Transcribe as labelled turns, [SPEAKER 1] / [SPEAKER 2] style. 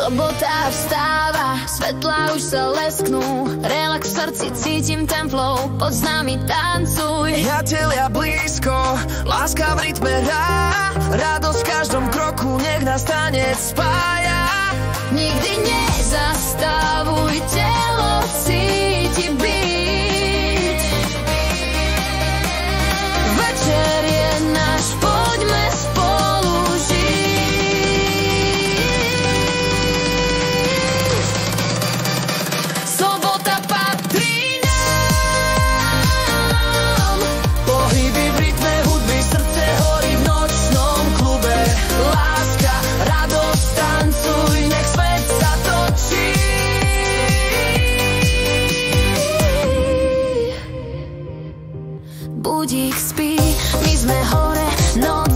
[SPEAKER 1] Sobota vstáva, svetlá už sa lesknú, relax v srdci, cítim ten flow, poď s nami tancuj.
[SPEAKER 2] Priatelia blízko, láska v rytme hrá, radosť v každom kroku, nech nás tanec spája.
[SPEAKER 1] Nikdy nezastavuj, telo cíti beat. Večer je náš, poďme spolu budík spí, my sme hore, no